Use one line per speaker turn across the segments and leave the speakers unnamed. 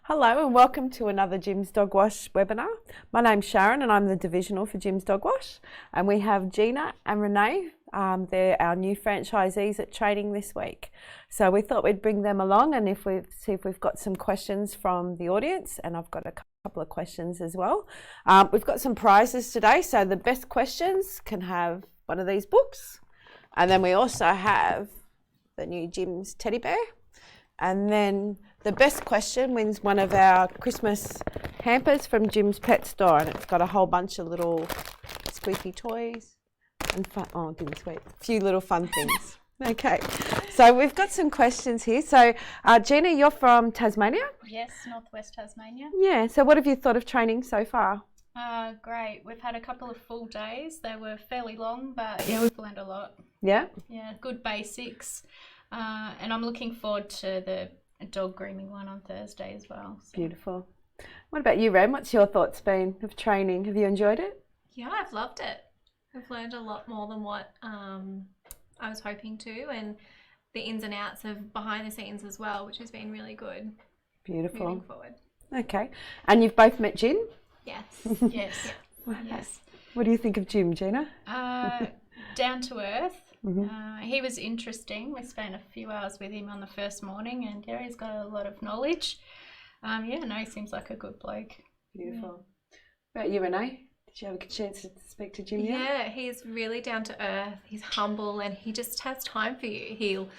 Hello and welcome to another Jim's Dog Wash webinar. My name's Sharon and I'm the divisional for Jim's Dog Wash, and we have Gina and Renee. They're our new franchisees at training this week. So we thought we'd bring them along and see if we've got some questions from the audience, and I've got a couple of questions as well. We've got some prizes today, so the best questions can have one of these books, and then we also have the new Jim's teddy bear. And then the best question wins one of our Christmas hampers from Jim's Pet Store, and it's got a whole bunch of little squeaky toys and fun. Oh, didn't squeak. A few little fun things. Okay, so we've got some questions here. So, Gina, you're from Tasmania?
Yes, northwest Tasmania.
Yeah. So, what have you thought of training so far?
Great. We've had a couple of full days. They were fairly long, but yeah, we've learned a lot.
Yeah.
Yeah, good basics. And I'm looking forward to the dog grooming one on Thursday as well. So.
Beautiful. What about you, Ren? What's your thoughts been of training? Have you enjoyed it?
Yeah, I've loved it. I've learned a lot more than what I was hoping to, and the ins and outs of behind the scenes as well, which has been really good.
Beautiful.
Moving forward.
Okay. And you've both met Jim?
Yes.
Yes.
Yeah.
Yes.
What do you think of Jim, Gina?
Down to earth.
Mm-hmm.
He was interesting. We spent a few hours with him on the first morning, and yeah, he's got a lot of knowledge. He seems like a good bloke.
Beautiful. What about you, Renee? Did you have a chance to speak to Jim yet?
Yeah, he's really down to earth. He's humble, and he just has time for you. He'll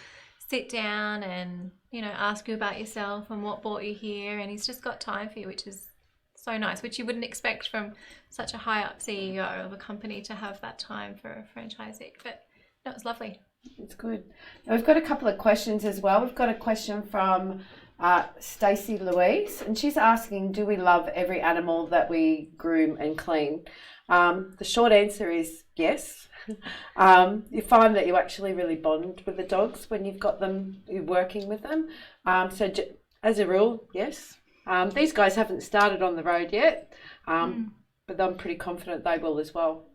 sit down and, ask you about yourself and what brought you here, and he's just got time for you, which is so nice, which you wouldn't expect from such a high up CEO of a company to have that time for a franchisee. But no, it was lovely.
It's good. Now, we've got a couple of questions as well. We've got a question from Stacey Louise, and she's asking, do we love every animal that we groom and clean? The short answer is yes. You find that you actually really bond with the dogs when you've got them, you're working with them. As a rule, yes. These guys haven't started on the road yet, but I'm pretty confident they will as well.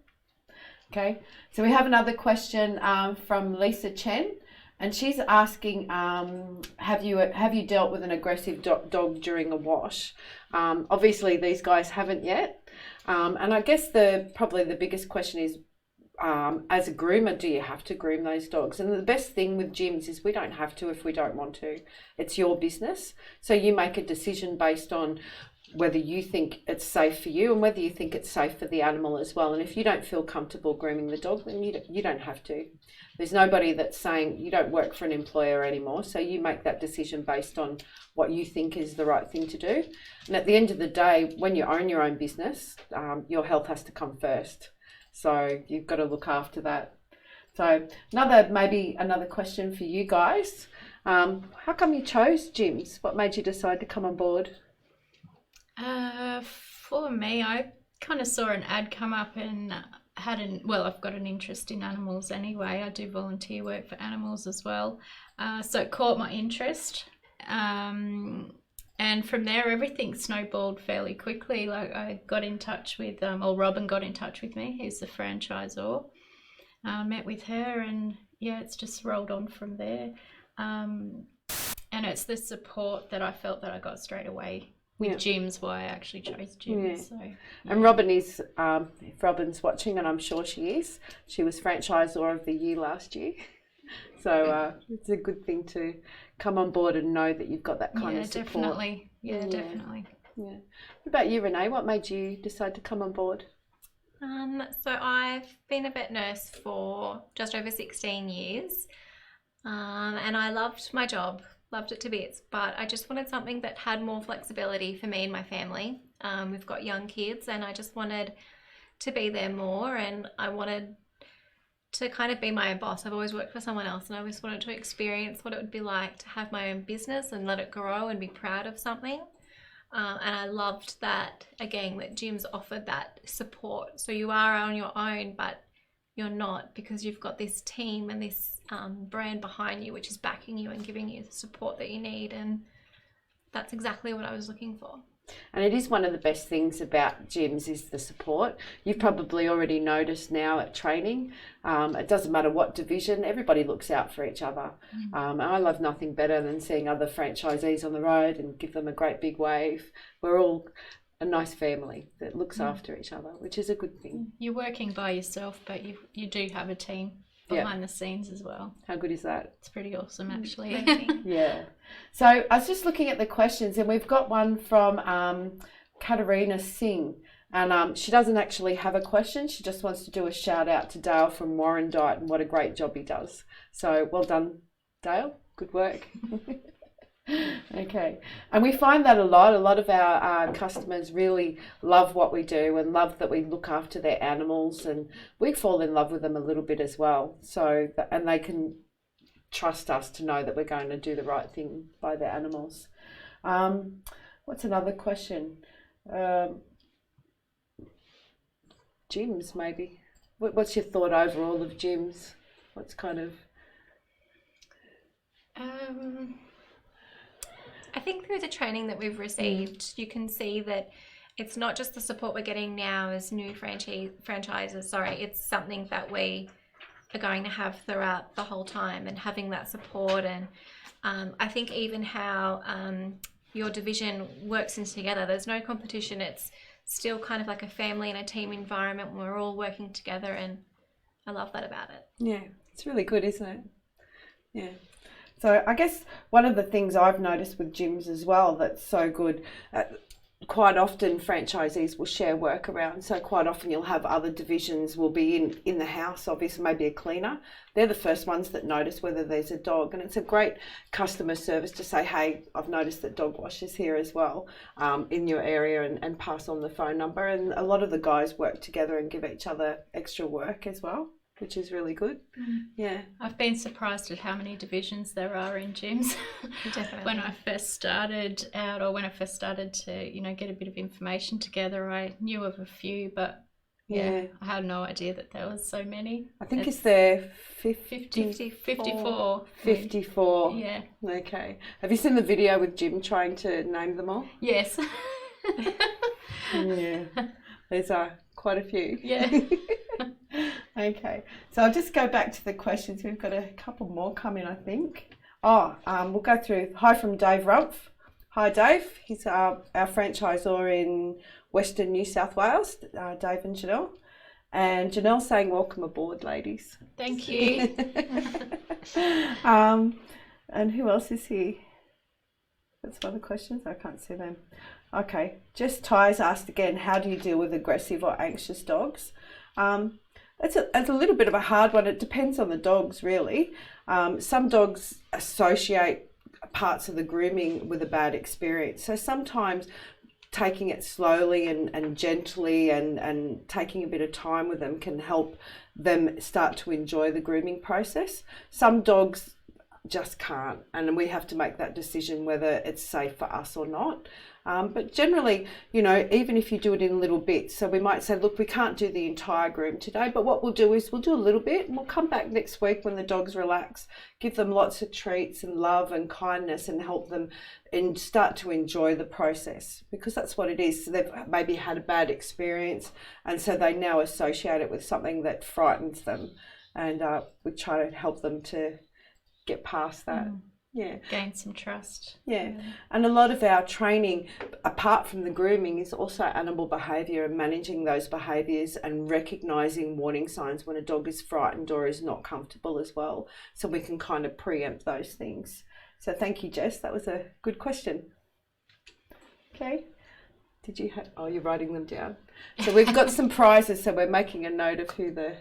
Okay, so we have another question from Lisa Chen, and she's asking, have you dealt with an aggressive dog during a wash? Obviously, these guys haven't yet, and I guess probably the biggest question is, as a groomer, do you have to groom those dogs? And the best thing with gyms is we don't have to if we don't want to. It's your business, so you make a decision based on whether you think it's safe for you and whether you think it's safe for the animal as well. And if you don't feel comfortable grooming the dog, then you don't have to. There's nobody that's saying you don't work for an employer anymore, so you make that decision based on what you think is the right thing to do. And at the end of the day, when you own your own business, your health has to come first. So you've got to look after that. So another question for you guys. How come you chose gyms? What made you decide to come on board?
For me, I kind of saw an ad come up and I've got an interest in animals anyway. I do volunteer work for animals as well. So it caught my interest. And from there, everything snowballed fairly quickly. Like I got in touch with, Robin got in touch with me. He's the franchisor. Met with her, and yeah, it's just rolled on from there. And it's the support that I felt that I got straight away with gyms, why I actually chose gyms. Yeah. So, yeah.
And Robin is, if Robin's watching, and I'm sure she is, she was franchisor of the year last year. So it's a good thing to come on board and know that you've got that kind of support.
Definitely. Yeah, definitely.
Yeah. What about you, Renee? What made you decide to come on board?
So I've been a vet nurse for just over 16 years, and I loved my job, loved it to bits, but I just wanted something that had more flexibility for me and my family. We've got young kids, and I just wanted to be there more, and I wanted to kind of be my own boss. I've always worked for someone else, and I always wanted to experience what it would be like to have my own business and let it grow and be proud of something. And I loved that, again, that gyms offered that support. So you are on your own, but you're not, because you've got this team and this brand behind you, which is backing you and giving you the support that you need. And that's exactly what I was looking for.
And it is one of the best things about gyms is the support. You've probably already noticed now at training, it doesn't matter what division, everybody looks out for each other. And I love nothing better than seeing other franchisees on the road and give them a great big wave. We're all a nice family that looks after each other, which is a good thing.
You're working by yourself, but you do have a team behind the scenes as well.
How good is that?
It's pretty awesome, actually.
Yeah. So I was just looking at the questions, and we've got one from Katarina Singh. And she doesn't actually have a question. She just wants to do a shout out to Dale from Warrandyte and what a great job he does. So well done, Dale. Good work. Okay. And we find that a lot of our customers really love what we do and love that we look after their animals, and we fall in love with them a little bit as well. So, and they can trust us to know that we're going to do the right thing by their animals. What's another question? Gyms, maybe. What's your thought overall of gyms? What's kind of...
I think through the training that we've received, you can see that it's not just the support we're getting now as new franchises. It's something that we are going to have throughout the whole time, and having that support. And I think even how your division works in together, there's no competition. It's still kind of like a family and a team environment when we're all working together, and I love that about it.
Yeah, it's really good, isn't it? Yeah. So I guess one of the things I've noticed with gyms as well that's so good, quite often franchisees will share work around. So quite often you'll have other divisions will be in the house, obviously maybe a cleaner. They're the first ones that notice whether there's a dog. And it's a great customer service to say, hey, I've noticed that dog wash is here as well in your area, and pass on the phone number. And a lot of the guys work together and give each other extra work as well, which is really good. Yeah.
I've been surprised at how many divisions there are in gyms.
Definitely.
When I first started out, or when I first started to, get a bit of information together, I knew of a few, but I had no idea that there was so many.
I think it's there
54.
54.
Yeah.
Okay. Have you seen the video with Jim trying to name them all?
Yes.
Yeah. There's quite a few.
Yeah.
Okay, so I'll just go back to the questions. We've got a couple more coming, I think. We'll go through. Hi from Dave Rumpf. Hi, Dave. He's our franchisor in Western New South Wales, Dave and Janelle. And Janelle's saying, welcome aboard, ladies.
Thank you.
And who else is here? That's one of the questions. I can't see them. Okay, Jess Ty's asked again, how do you deal with aggressive or anxious dogs? It's a little bit of a hard one. It depends on the dogs, really. Some dogs associate parts of the grooming with a bad experience. So sometimes taking it slowly and gently and taking a bit of time with them can help them start to enjoy the grooming process. Some dogs just can't, and we have to make that decision whether it's safe for us or not. But generally, even if you do it in little bits, so we might say, look, we can't do the entire groom today, but what we'll do is we'll do a little bit, and we'll come back next week when the dogs relax, give them lots of treats and love and kindness, and help them and start to enjoy the process, because that's what it is. So they've maybe had a bad experience, and so they now associate it with something that frightens them, and we try to help them to get past that. Yeah.
Gain some trust.
Yeah. And a lot of our training, apart from the grooming, is also animal behaviour and managing those behaviours and recognising warning signs when a dog is frightened or is not comfortable as well. So we can kind of preempt those things. So thank you, Jess. That was a good question. Okay. Did you have... Oh, you're writing them down. So we've got some prizes, so we're making a note of who the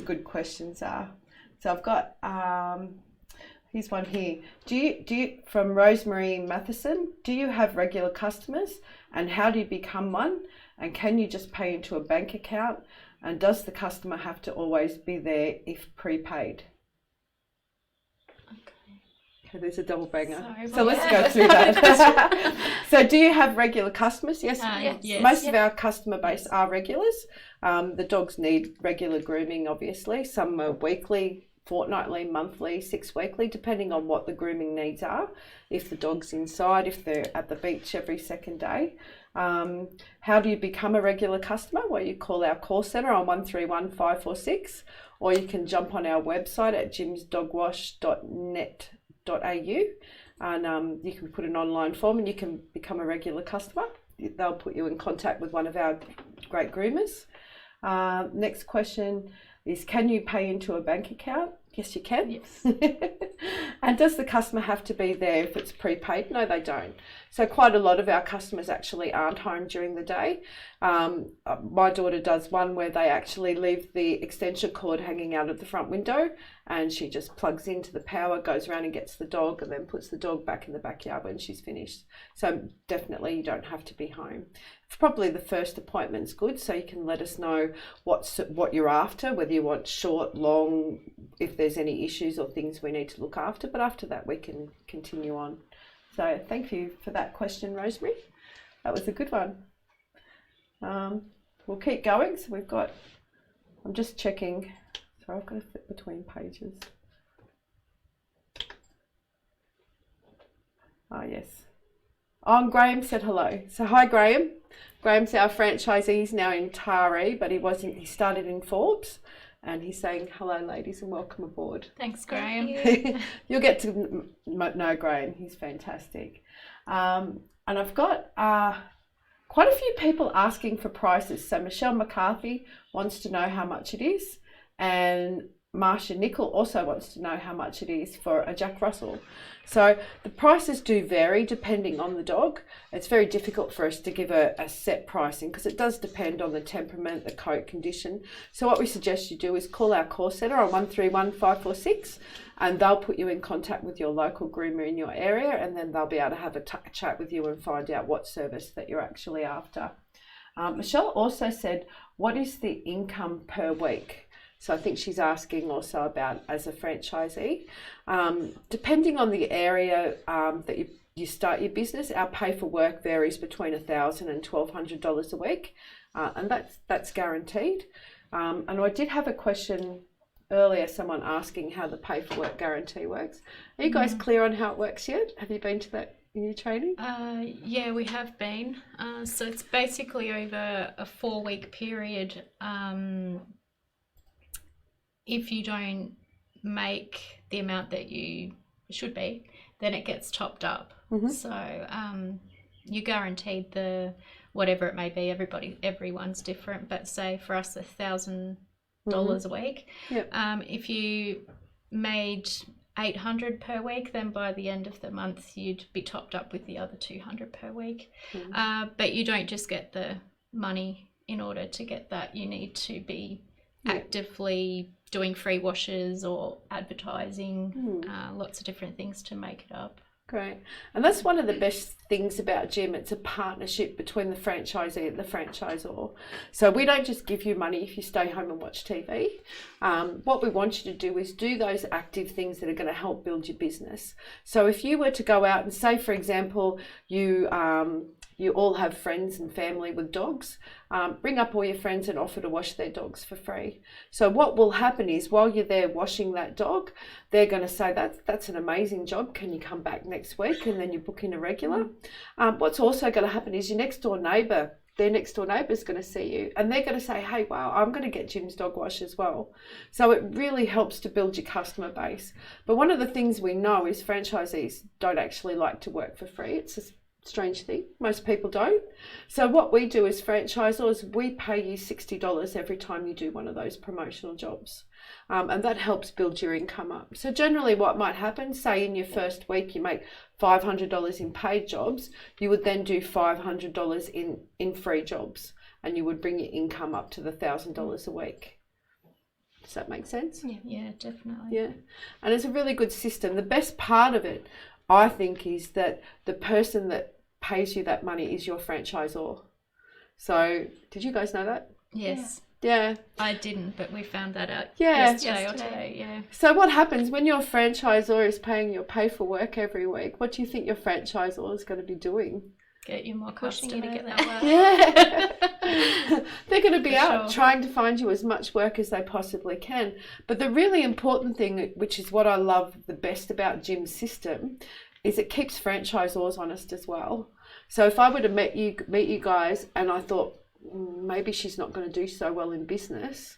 good questions are. So I've got... here's one here. Do you from Rosemary Matheson? Do you have regular customers, and how do you become one? And can you just pay into a bank account? And does the customer have to always be there if prepaid? Okay, there's a double banger.
Sorry,
so let's go through that. So do you have regular customers? Yes.
Yes.
Most of our customer base are regulars. The dogs need regular grooming, obviously. Some are weekly fortnightly, monthly, 6 weekly, depending on what the grooming needs are. If the dog's inside, if they're at the beach every second day. How do you become a regular customer? Well, you call our call centre on 131 546, or you can jump on our website at jimsdogwash.net.au, and you can put an online form and you can become a regular customer. They'll put you in contact with one of our great groomers. Next question is, can you pay into a bank account? Yes, you can.
Yes.
And does the customer have to be there if it's prepaid? No, they don't. So quite a lot of our customers actually aren't home during the day. My daughter does one where they actually leave the extension cord hanging out of the front window, and she just plugs into the power, goes around and gets the dog, and then puts the dog back in the backyard when she's finished. So definitely you don't have to be home. Probably the first appointment's good, so you can let us know what you're after, whether you want short, long, if there's any issues or things we need to look after. But after that, we can continue on. So thank you for that question, Rosemary. That was a good one. We'll keep going. So we've got, I'm just checking. Sorry, I've got to flip between pages. Oh, yes. Oh, and Graham said hello. So hi, Graham. Graham's our franchisee. He's now in Taree, but he started in Forbes. And he's saying, hello, ladies, and welcome aboard.
Thanks, Graham.
You'll get to know Graham. He's fantastic. And I've got quite a few people asking for prices. So Michelle McCarthy wants to know how much it is. And Marcia Nickel also wants to know how much it is for a Jack Russell. So the prices do vary depending on the dog. It's very difficult for us to give a set pricing because it does depend on the temperament, the coat condition. So what we suggest you do is call our call centre on 131 546, and they'll put you in contact with your local groomer in your area, and then they'll be able to have a chat with you and find out what service that you're actually after. Michelle also said, what is the income per week? So I think she's asking also about as a franchisee. Depending on the area that you start your business, our pay for work varies between $1,000 and $1,200 a week, and that's guaranteed. And I did have a question earlier, someone asking how the pay for work guarantee works. Are you guys clear on how it works yet? Have you been to that in your training?
Yeah, we have been. So it's basically over a 4-week period. If you don't make the amount that you should be, then it gets topped up. Mm-hmm. So you're guaranteed the whatever it may be. Everyone's different, but say for us $1,000 a week. Yep. If you made $800 per week, then by the end of the month you'd be topped up with the other $200 per week. Mm-hmm. But you don't just get the money. In order to get that, you need to be actively doing free washes or advertising, lots of different things to make it up.
Great. And that's one of the best things about Jim. It's a partnership between the franchisee and the franchisor. So we don't just give you money if you stay home and watch TV. What we want you to do is do those active things that are going to help build your business. So if you were to go out and say, for example, you all have friends and family with dogs, bring up all your friends and offer to wash their dogs for free. So what will happen is while you're there washing that dog, they're going to say, that's an amazing job. Can you come back next week? And then you book in a regular. What's also going to happen is your next door neighbour, their next door neighbour is going to see you and they're going to say, hey, wow, I'm going to get Jim's dog wash as well. So it really helps to build your customer base. But one of the things we know is franchisees don't actually like to work for free. It's a strange thing. Most people don't. So what we do as franchisors, we pay you $60 every time you do one of those promotional jobs. And that helps build your income up. So generally what might happen, say in your first week you make $500 in paid jobs, you would then do $500 in free jobs, and you would bring your income up to the $1,000 a week. Does that make sense?
Yeah, definitely.
Yeah. And it's a really good system. The best part of it, I think, is that the person that pays you that money is your franchisor. So did you guys know that?
Yes.
Yeah.
I didn't, but we found that out
yesterday
or today. Yeah.
So what happens when your franchisor is paying your pay for work every week? What do you think your franchisor is going to be doing?
get you more
Pushing
customer.
you to get that work.
Yeah. They're going to be
For
out
sure.
trying to find you as much work as they possibly can. But the really important thing, which is what I love the best about Jim's system, is it keeps franchisors honest as well. So if I would have meet you guys and I thought maybe she's not going to do so well in business,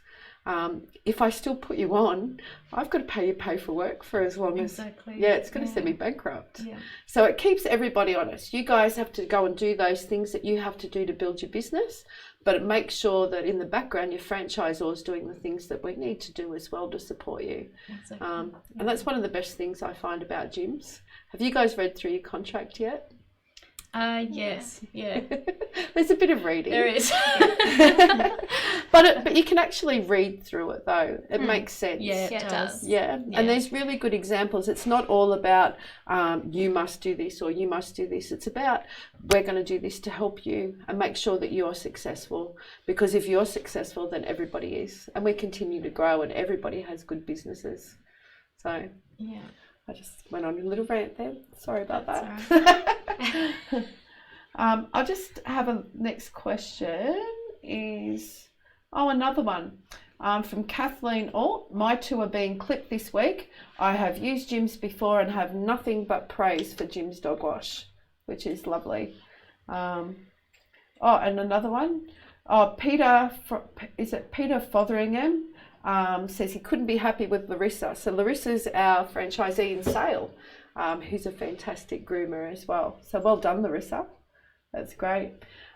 if I still put you on, I've got to pay for work for as long
Exactly.
as, yeah, it's going to send me bankrupt.
Yeah.
So it keeps everybody honest. You guys have to go and do those things that you have to do to build your business, but it makes sure that in the background your franchisor is doing the things that we need to do as well to support you.
Exactly.
And that's one of the best things I find about gyms. Have you guys read through your contract yet?
Yes. Yeah.
There's a bit of reading.
There is.
but you can actually read through it though. It makes sense.
Yeah,
Yeah,
it
it
does.
does.
Yeah, and there's really good examples. It's not all about you must do this or you must do this. It's about we're going to do this to help you and make sure that you're successful. Because if you're successful, then everybody is. And we continue to grow and everybody has good businesses. So
Yeah.
I just went on a little rant there. Sorry about
That's
that. I'll just have a next question is, another one. From Kathleen Alt. My two are being clipped this week. I have used Jim's before and have nothing but praise for Jim's dog wash, which is lovely. And another one. Peter Fotheringham says he couldn't be happy with Larissa. So Larissa's our franchisee in Sale, who's a fantastic groomer as well. So well done, Larissa. That's great.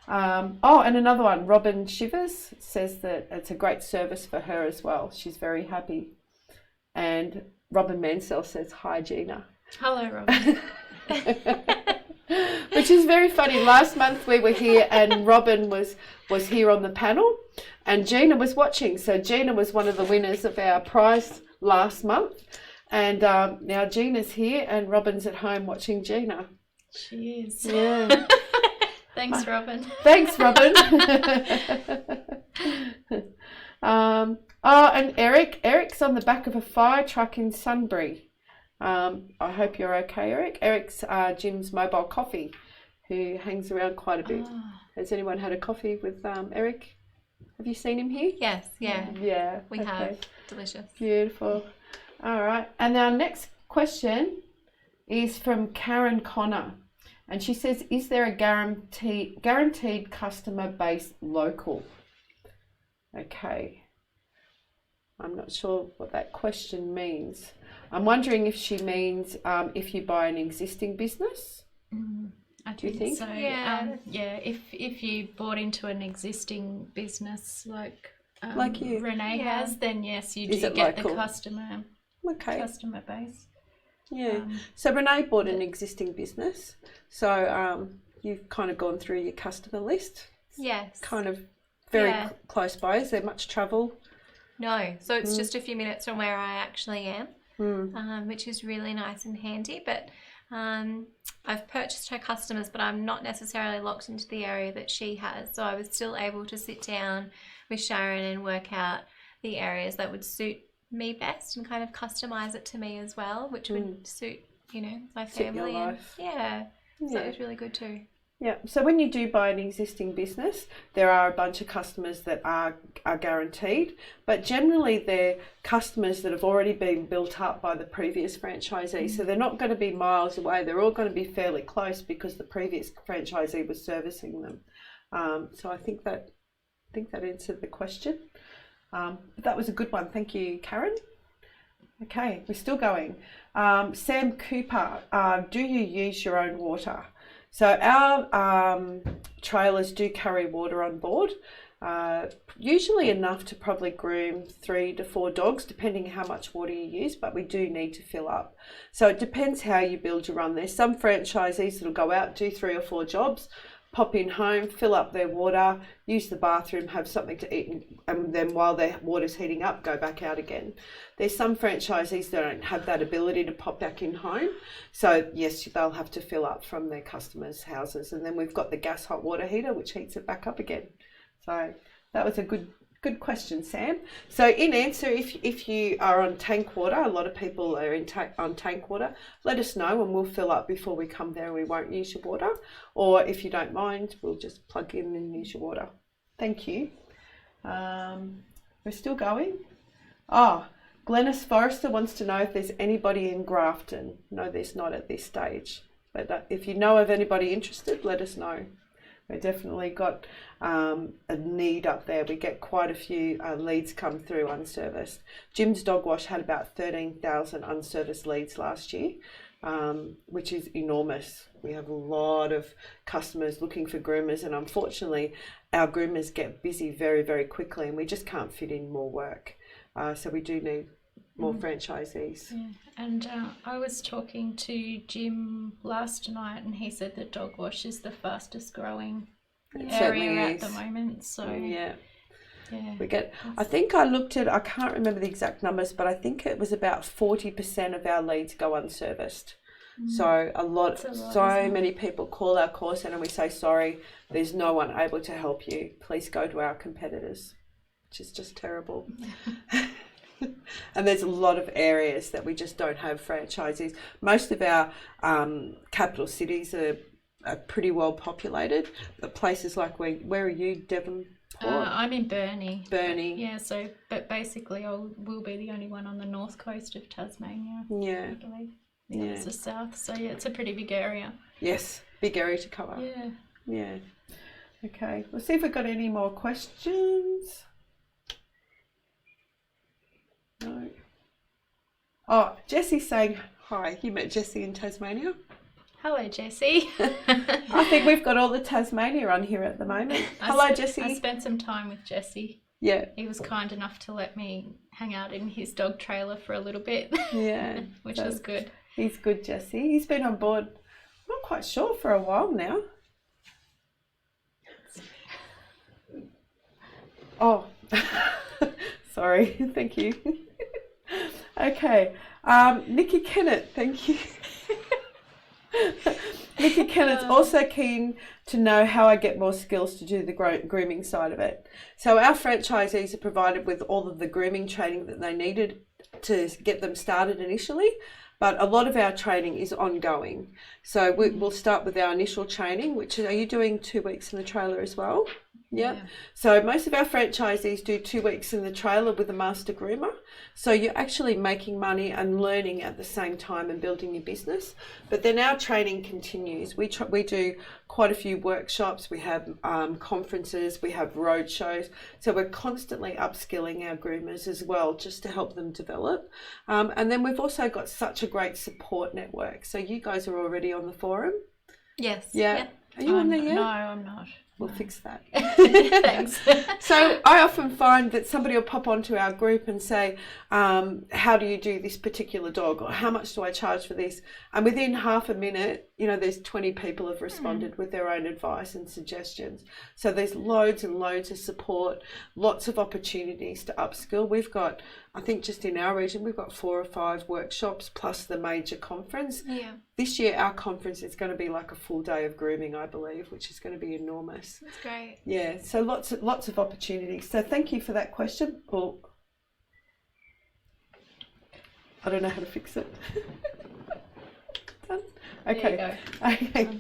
And another one, Robin Shivers says that it's a great service for her as well. She's very happy. And Robin Mansell says, hi, Gina.
Hello, Robin.
Which is very funny. Last month we were here and Robin was here on the panel and Gina was watching. So Gina was one of the winners of our prize last month. And now Gina's here and Robin's at home watching Gina.
She is.
Yeah.
Thanks, Robin.
Thanks, Robin. And Eric's on the back of a fire truck in Sunbury. I hope you're okay, Eric. Eric's Jim's mobile coffee, who hangs around quite a bit. Has anyone had a coffee with Eric? Have you seen him here?
Yes, yeah.
Yeah.
We have. Delicious.
Beautiful. All right. And our next question is from Karen Connor. And she says, is there a guaranteed customer base local? Okay. I'm not sure what that question means. I'm wondering if she means if you buy an existing business.
I
Do you
think
think?
so.
Yeah.
If you bought into an existing business like
you.
Renee
Yeah.
has, then yes, you
Is
do
it
get
local?
the customer base.
Yeah. So Renee bought an existing business. So you've kind of gone through your customer list.
Yes.
Kind of very
Yeah.
close by. Is there much travel?
No, so it's just a few minutes from where I actually am, which is really nice and handy. But I've purchased her customers, but I'm not necessarily locked into the area that she has. So I was still able to sit down with Sharon and work out the areas that would suit me best and kind of customize it to me as well, which would suit, my
Suit your
family.
life.
And so it was really good too.
Yeah. So when you do buy an existing business, there are a bunch of customers that are guaranteed, but generally they're customers that have already been built up by the previous franchisee. So they're not going to be miles away. They're all going to be fairly close because the previous franchisee was servicing them. So I think that answered the question. But that was a good one. Thank you, Karen. Okay, we're still going. Sam Cooper, do you use your own water? So our trailers do carry water on board, usually enough to probably groom 3 to 4 dogs, depending how much water you use, but we do need to fill up. So it depends how you build your run. There's some franchisees that'll go out, do 3 or 4 jobs, pop in home, fill up their water, use the bathroom, have something to eat, and then while their water's heating up, go back out again. There's some franchisees that don't have that ability to pop back in home. So yes, they'll have to fill up from their customers' houses. And then we've got the gas hot water heater, which heats it back up again. So that was a good Good question, Sam. So in answer, if you are on tank water, a lot of people are on tank water, let us know and we'll fill up before we come there and we won't use your water. Or if you don't mind, we'll just plug in and use your water. Thank you. We're still going. Glennis Forrester wants to know if there's anybody in Grafton. No, there's not at this stage. But if you know of anybody interested, let us know. We've definitely got a need up there. We get quite a few leads come through unserviced. Jim's Dog Wash had about 13,000 unserviced leads last year, which is enormous. We have a lot of customers looking for groomers, and unfortunately our groomers get busy very, very quickly and we just can't fit in more work. So we do need more franchisees.
Yeah. And I was talking to Jim last night and he said that Dog Wash is the fastest growing area at the moment. So
yeah. We get, I think I looked at, I can't remember the exact numbers, but I think it was about 40% of our leads go unserviced. So so many people call our call centre and we say, sorry, there's no one able to help you. Please go to our competitors, which is just terrible. And there's a lot of areas that we just don't have franchisees. Most of our capital cities are pretty well populated. But places like where are you, Devonport?
I'm in Burnie.
Yeah,
so but basically we'll be the only one on the north coast of Tasmania.
Yeah.
I believe. The others are south. So yeah, it's a pretty big area.
Yes, big area to cover.
Yeah.
Yeah. Okay, we'll see if we've got any more questions. No. Oh, Jesse's saying hi. You met Jesse in Tasmania?
Hello, Jessie.
I think we've got all the Tasmania on here at the moment. Hello, Jessie.
I spent some time with Jesse.
Yeah.
He was kind enough to let me hang out in his dog trailer for a little bit.
Yeah.
Which was good.
He's good, Jesse. He's been on board, I'm not quite sure, for a while now. Oh, sorry. Thank you. Okay. Nikki Kennett, thank you. Nikki Kennett's also keen to know how I get more skills to do the grooming side of it. So our franchisees are provided with all of the grooming training that they needed to get them started initially, but a lot of our training is ongoing. So we'll start with our initial training, which are you doing 2 weeks in the trailer as well? Yeah. So most of our franchisees do 2 weeks in the trailer with a master groomer. So you're actually making money and learning at the same time and building your business. But then our training continues. We do quite a few workshops. We have conferences. We have road shows. So we're constantly upskilling our groomers as well, just to help them develop. And then we've also got such a great support network. So you guys are already on the forum?
Yes.
Yeah. Are you on there yet?
No, I'm not.
We'll fix that.
Thanks.
So I often find that somebody will pop onto our group and say, how do you do this particular dog? Or how much do I charge for this? And within half a minute, there's 20 people have responded with their own advice and suggestions. So there's loads and loads of support, lots of opportunities to upskill. We've got, I think just in our region, we've got 4 or 5 workshops plus the major conference.
Yeah.
This year, our conference is going to be like a full day of grooming, I believe, which is going to be enormous.
That's great.
Yeah, so lots of opportunities. So thank you for that question. Well, I don't know how to fix it. Done? Okay.
There you go.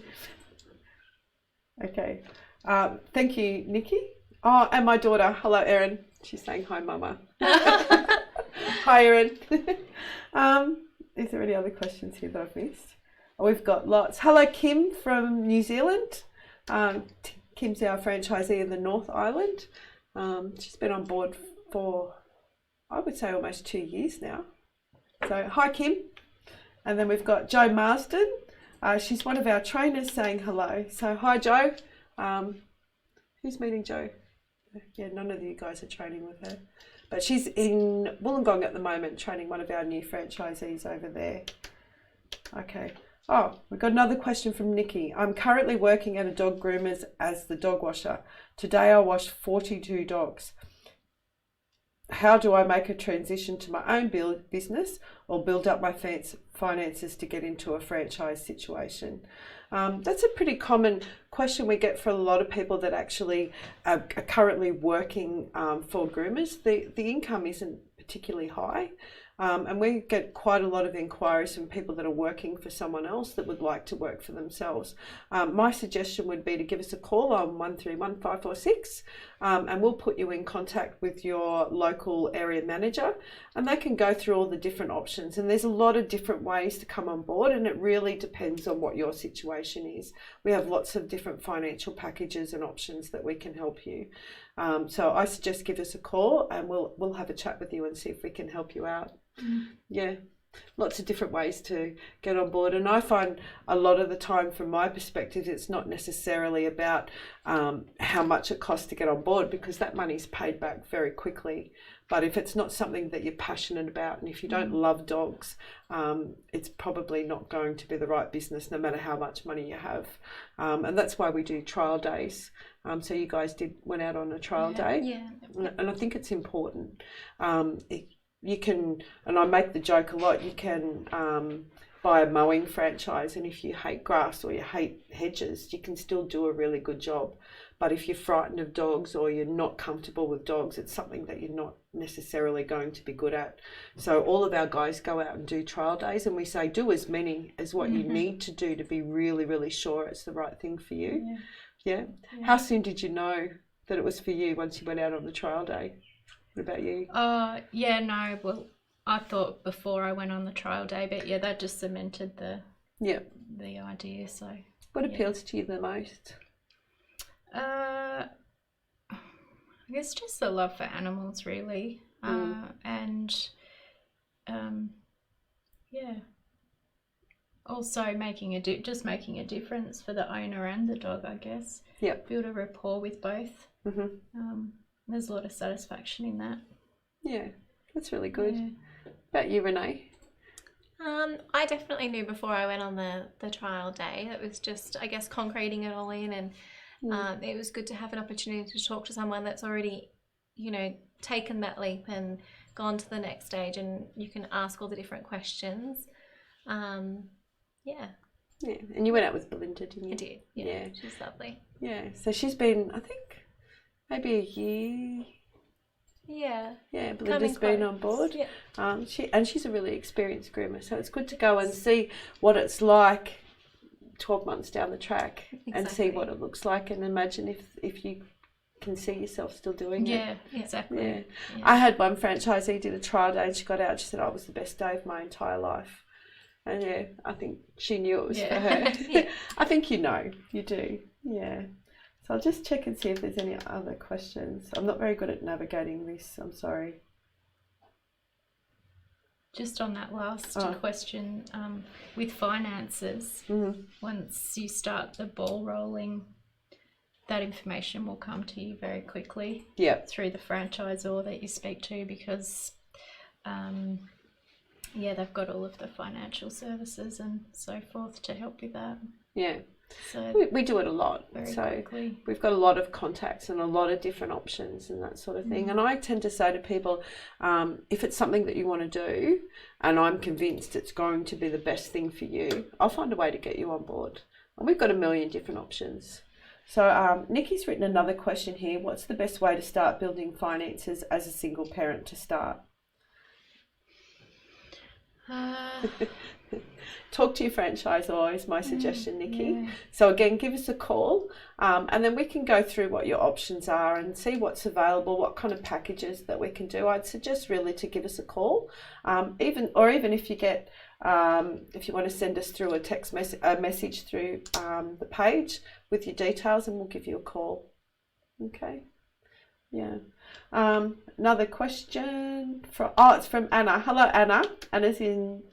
Okay. Thank you, Nikki. Oh, and my daughter. Hello, Erin. She's saying hi, Mama. Hi, Erin. Is there any other questions here that I've missed? Oh, we've got lots. Hello, Kim from New Zealand. Kim's our franchisee in the North Island. She's been on board for, I would say, almost 2 years now. So, hi, Kim. And then we've got Jo Marsden. She's one of our trainers saying hello. So, hi, Jo. Who's meeting Jo? Yeah, none of you guys are training with her. But she's in Wollongong at the moment, training one of our new franchisees over there. Okay. Oh, we've got another question from Nikki. I'm currently working at a dog groomer's as the dog washer. Today I washed 42 dogs. how do I make a transition to my own business or build up my finances to get into a franchise situation? That's a pretty common question we get for a lot of people that actually are currently working for groomers. The income isn't particularly high. And we get quite a lot of inquiries from people that are working for someone else that would like to work for themselves. My suggestion would be to give us a call on 131546 and we'll put you in contact with your local area manager and they can go through all the different options. And there's a lot of different ways to come on board and it really depends on what your situation is. We have lots of different financial packages and options that we can help you. So I suggest give us a call and we'll have a chat with you and see if we can help you out. Yeah, lots of different ways to get on board, and I find a lot of the time from my perspective it's not necessarily about how much it costs to get on board because that money's paid back very quickly. But if it's not something that you're passionate about and if you don't love dogs, it's probably not going to be the right business no matter how much money you have. And that's why we do trial days. So you guys went out on a trial day.
Yeah.
And I think it's important. You can, and I make the joke a lot, you can buy a mowing franchise and if you hate grass or you hate hedges, you can still do a really good job. But if you're frightened of dogs or you're not comfortable with dogs, it's something that you're not necessarily going to be good at. So all of our guys go out and do trial days and we say do as many as what you need to do to be really, really sure it's the right thing for you. Yeah. How soon did you know that it was for you once you went out on the trial day? What about you?
Well, I thought before I went on the trial day, but yeah, that just cemented the idea. So
what appeals to you the most?
I guess just the love for animals, really, and also making a difference for the owner and the dog, I guess. Yeah, build a rapport with both. There's a lot of satisfaction in that. Yeah,
that's really good. Yeah. About you, Renee?
I definitely knew before I went on the trial day. It was just, I guess, concreting it all in, and it was good to have an opportunity to talk to someone that's already, taken that leap and gone to the next stage, and you can ask all the different questions. Yeah,
and you went out with Belinda, didn't you?
I did. Yeah, she's lovely.
Yeah, so she's been, I think, maybe a year. Yeah, Belinda's been on board. Yeah. She's a really experienced groomer, so it's good to go and see what it's like 12 months down the track and see what it looks like and imagine if you can see yourself still doing it.
Yeah, exactly.
Yeah. I had one franchisee did a trial day and she got out, she said, it was the best day of my entire life. And yeah, I think she knew it was for her. I think you do. Yeah. So I'll just check and see if there's any other questions. I'm not very good at navigating this, I'm sorry.
Just on that last question, with finances, once you start the ball rolling, that information will come to you very quickly through the franchisor that you speak to because, they've got all of the financial services and so forth to help with that. Yeah. So
we do it a lot.
Quickly.
We've got a lot of contacts and a lot of different options and that sort of thing. And I tend to say to people, if it's something that you want to do and I'm convinced it's going to be the best thing for you, I'll find a way to get you on board. And we've got a million different options. So Nikki's written another question here. What's the best way to start building finances as a single parent to start? Talk to your franchisor is my suggestion, Nikki. Yeah. So again, give us a call and then we can go through what your options are and see what's available, what kind of packages that we can do. I'd suggest really to give us a call, even if you get if you want to send us through a message through the page with your details, and we'll give you a call. Okay. Yeah. Another question it's from Anna. Hello, Anna. Anna's in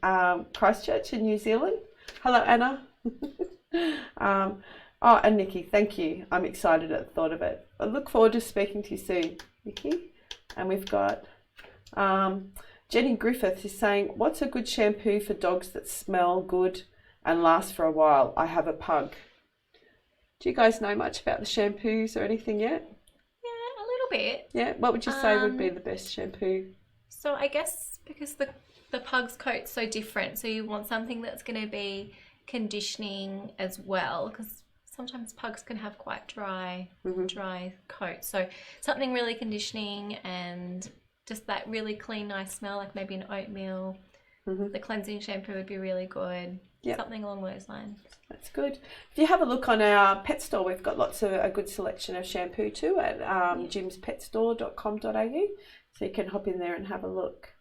Christchurch in New Zealand. Hello, Anna. And Nikki, thank you. I'm excited at the thought of it. I look forward to speaking to you soon, Nikki. And we've got Jenny Griffith is saying, what's a good shampoo for dogs that smell good and last for a while? I have a pug. Do you guys know much about the shampoos or anything yet?
bit.
Yeah. What would you say would be the best shampoo?
So I guess because the pug's coat's so different, so you want something that's going to be conditioning as well, because sometimes pugs can have quite dry coat. So something really conditioning and just that really clean, nice smell, like maybe an oatmeal. The cleansing shampoo would be really good.
Yep.
Something along those lines.
That's good. If you have a look on our pet store, we've got a good selection of shampoo too at jimspetstore.com.au. So you can hop in there and have a look.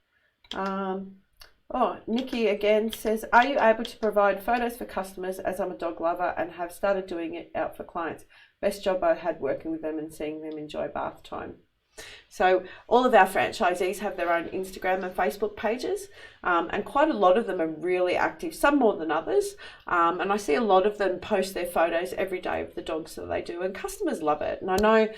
Nikki again says, are you able to provide photos for customers, as I'm a dog lover and have started doing it out for clients? Best job I had working with them and seeing them enjoy bath time. So all of our franchisees have their own Instagram and Facebook pages, and quite a lot of them are really active, some more than others, and I see a lot of them post their photos every day of the dogs that they do, and customers love it. And I know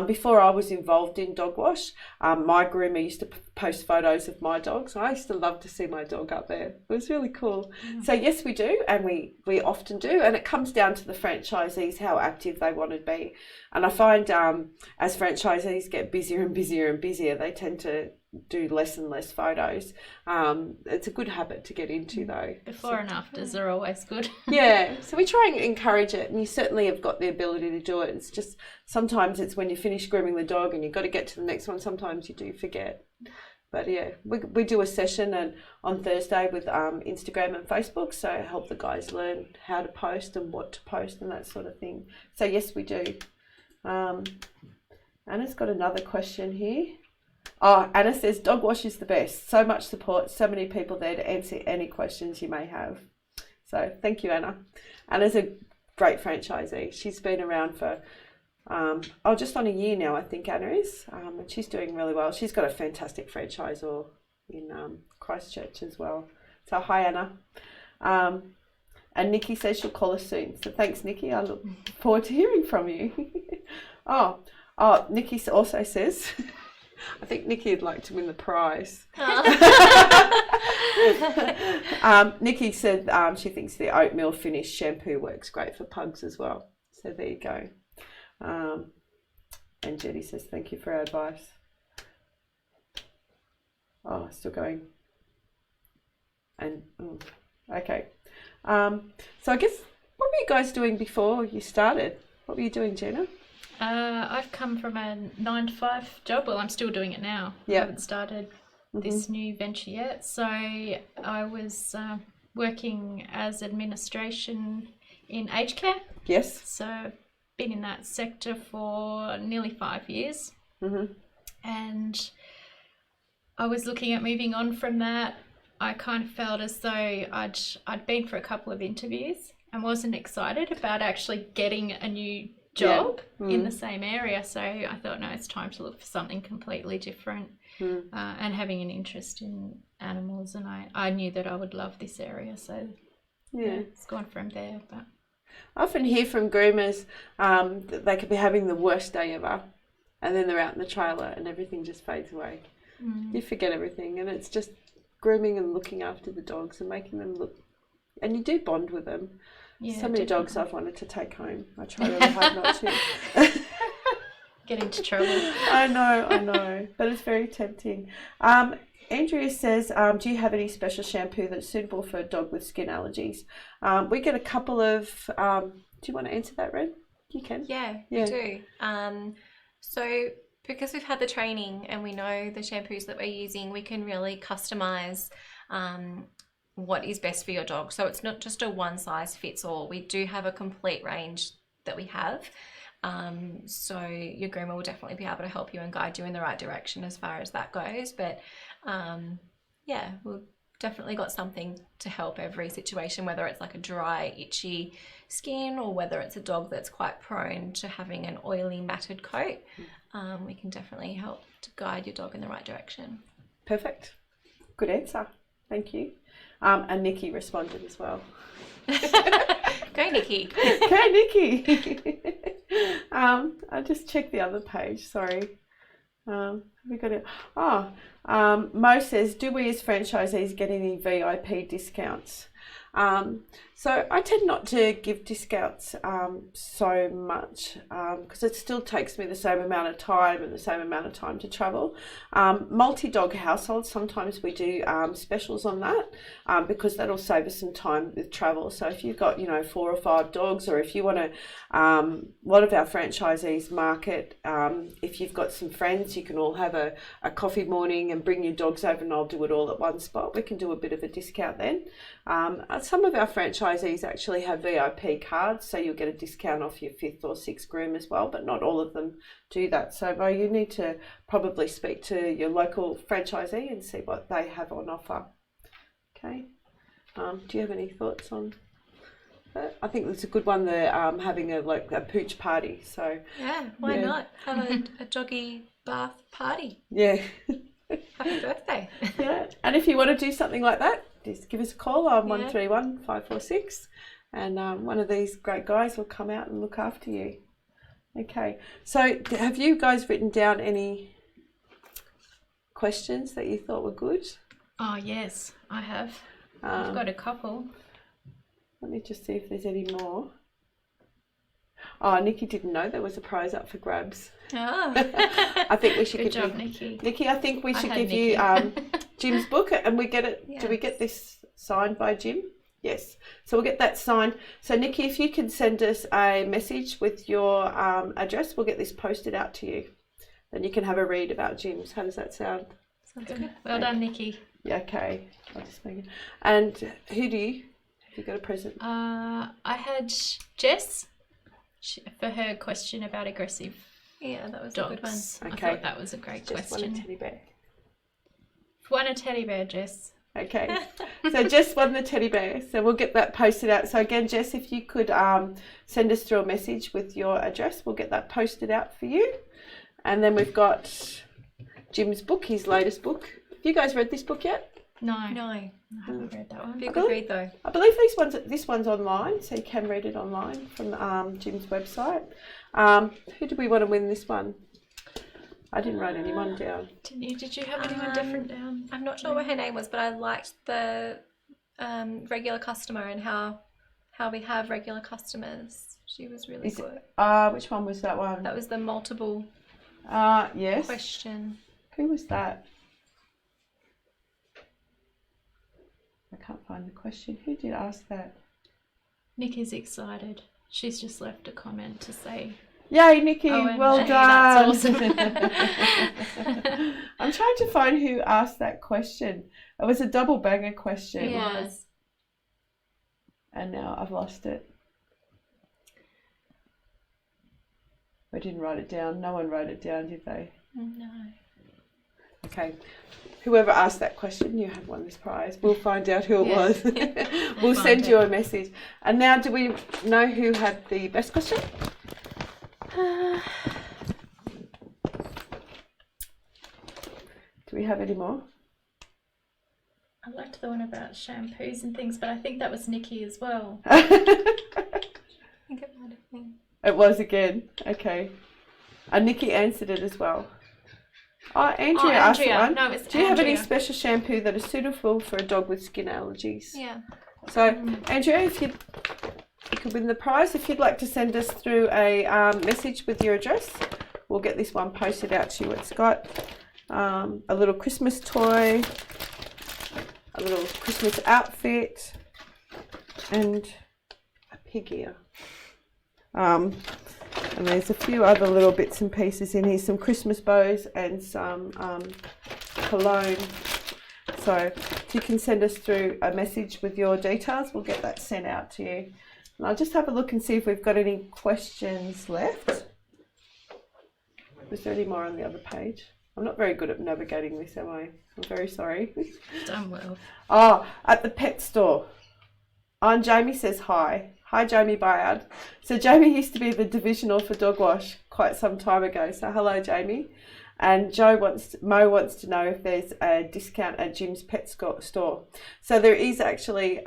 before I was involved in dog wash, my groomer used to post photos of my dogs. I used to love to see my dog up there. It was really cool. So yes, we do, and we often do, and it comes down to the franchisees how active they want to be. And I find as franchisees get busier and busier and busier, they tend to do less and less photos. It's a good habit to get into though.
Before and afters are always good.
Yeah, so we try and encourage it, and you certainly have got the ability to do it. It's just sometimes it's when you finish grooming the dog and you've got to get to the next one, sometimes you do forget. But yeah, we do a session on Thursday with Instagram and Facebook, so help the guys learn how to post and what to post and that sort of thing. So yes, we do. Anna's got another question here. Oh, Anna says, dog wash is the best. So much support, so many people there to answer any questions you may have. So thank you, Anna. Anna's a great franchisee. She's been around for, just on a year now, I think Anna is. And she's doing really well. She's got a fantastic franchisor in Christchurch as well. So hi, Anna. And Nikki says she'll call us soon. So thanks, Nikki. I look forward to hearing from you. Nikki also says, I think Nikki would like to win the prize. Nikki said she thinks the oatmeal finish shampoo works great for pugs as well. So there you go. And Jetty says, thank you for our advice. Oh, still going. And okay. So I guess, what were you guys doing before you started? What were you doing, Gina?
I've come from a 9-to-5 job. Well, I'm still doing it now.
Yeah.
I haven't started this new venture yet. So I was working as administration in aged care.
Yes.
So been in that sector for nearly 5 years. And I was looking at moving on from that. I kind of felt as though I'd been for a couple of interviews and wasn't excited about actually getting a new job in the same area. So I thought, no, it's time to look for something completely different, and having an interest in animals. And I knew that I would love this area. So yeah, it's gone from there. But
I often hear from groomers that they could be having the worst day ever, and then they're out in the trailer and everything just fades away. You forget everything, and it's just grooming and looking after the dogs and making them look, and you do bond with them.
yeah,
So many
definitely.
dogs I've wanted to take home. I try really hard not to.
Get into trouble.
I know, but it's very tempting. Andrea says, do you have any special shampoo that's suitable for a dog with skin allergies? We get a couple of, do you want to answer that, Ren? You can.
Yeah, we do. So because we've had the training and we know the shampoos that we're using, we can really customize what is best for your dog. So it's not just a one size fits all. We do have a complete range that we have. So your groomer will definitely be able to help you and guide you in the right direction as far as that goes. But yeah, we've definitely got something to help every situation, whether it's like a dry, itchy skin or whether it's a dog that's quite prone to having an oily, matted coat. We can definitely help to guide your dog in the right direction.
Perfect. Good answer. Thank you. And Nikki responded as well.
Go, Nikki.
Okay, Nikki. I just checked the other page. Sorry. Have we got it? Mo says, do we as franchisees get any VIP discounts? So I tend not to give discounts so much because it still takes me the same amount of time and the same amount of time to travel. Multi-dog households, sometimes we do specials on that because that'll save us some time with travel. So if you've got, 4 or 5 dogs, or if you want to, a lot of our franchisees market, if you've got some friends, you can all have a coffee morning and bring your dogs over and I'll do it all at one spot. We can do a bit of a discount then. Some of our franchisees actually have VIP cards, so you'll get a discount off your 5th or 6th groom as well, but not all of them do that. So Bo, you need to probably speak to your local franchisee and see what they have on offer. Okay. Do you have any thoughts on that? I think it's a good one, the having a pooch party. So
yeah, why not have a doggy bath party?
Yeah.
Happy birthday.
Yeah, and if you want to do something like that, just give us a call on 131 546 and one of these great guys will come out and look after you. Okay, so have you guys written down any questions that you thought were good?
Oh, yes, I have. I've got a couple.
Let me just see if there's any more. Oh, Nikki didn't know there was a prize up for grabs.
Oh.
I think we should
Good
give
job,
you,
Nikki.
Nikki, I think we should give
Nikki.
you Jim's book, and we get it.
Yes.
Do we get this signed by Jim? Yes. So we'll get that signed. So Nikki, if you can send us a message with your address, we'll get this posted out to you. Then you can have a read about Jim's. How does that sound?
Sounds good.
Well done, Nikki.
Yeah. Okay. I'll just make it. And who do you? Have you got a present?
I had Jess for her question about aggressive
Yeah, that was
dogs.
a good one.
Okay.
I thought that was a great
Just
question.
won a teddy bear.
Won a teddy bear, Jess.
Okay, so Jess won the teddy bear, so we'll get that posted out. So again, Jess, if you could send us through a message with your address, we'll get that posted out for you. And then we've got Jim's book, his latest book. Have you guys read this book yet?
No,
No.
I haven't read that one.
Be a good read though.
I believe this one's online, so you can read it online from Jim's website. Who do we want to win this one? I didn't write anyone down.
Did you have anyone different down?
I'm not sure what her name was, but I liked the regular customer and how we have regular customers. She was really good.
Which one was that one?
That was the multiple
Yes.
question.
Who was that? I can't find the question. Who did ask that?
Nikki's excited. She's just left a comment to say,
Yay, Nikki,
OMG,
well done.
that's awesome.
I'm trying to find who asked that question. It was a double banger question.
Yeah.
And now I've lost it. I didn't write it down. No one wrote it down, did they?
No.
Okay. Whoever asked that question, you have won this prize. We'll find out who it was. We'll send you a message. And now, do we know who had the best question? Do we have any more?
I liked the one about shampoos and things, but I think that was Nikki as well.
I think it might have been.
It was again. Okay. And Nikki answered it as well. Oh, Andrea asked that one.
No, it's
Do you have any
Andrea.
special shampoo that is suitable for a dog with skin allergies?
Yeah.
So, Andrea, if you could win the prize, if you'd like to send us through a message with your address, we'll get this one posted out to you. It's got a little Christmas toy, a little Christmas outfit, and a pig ear. And there's a few other little bits and pieces in here, some Christmas bows and some cologne. So if you can send us through a message with your details, we'll get that sent out to you. And I'll just have a look and see if we've got any questions left. Was there any more on the other page? I'm not very good at navigating this, am I? I'm very sorry.
Done well.
Oh, at the pet store. Jamie says hi. Hi, Jamie Bayard. So Jamie used to be the divisional for dog wash quite some time ago. So hello, Jamie. And Mo wants to know if there's a discount at Jim's Pet Store. So there is actually,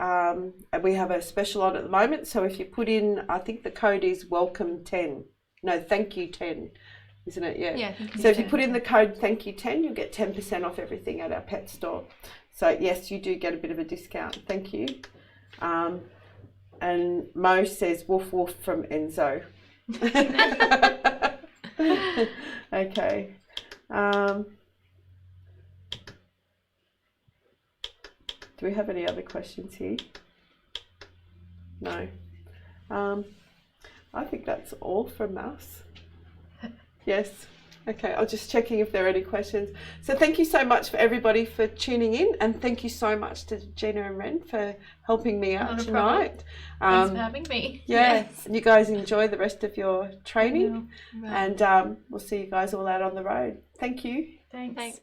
we have a special on at the moment. So if you put in, I think the code is welcome 10. No, thank you 10. Isn't it? Yeah.
Yeah.
So if you put in the code thank you 10, you'll get 10% off everything at our pet store. So yes, you do get a bit of a discount. Thank you. And Mo says woof woof from Enzo. Okay. Do we have any other questions here? No. I think that's all from us. Yes. Okay, I'm just checking if there are any questions. So thank you so much for everybody for tuning in, and thank you so much to Gina and Ren for helping me out tonight.
Thanks for having me.
Yes, and you guys enjoy the rest of your training,
Right.
and we'll see you guys all out on the road. Thank you.
Thanks.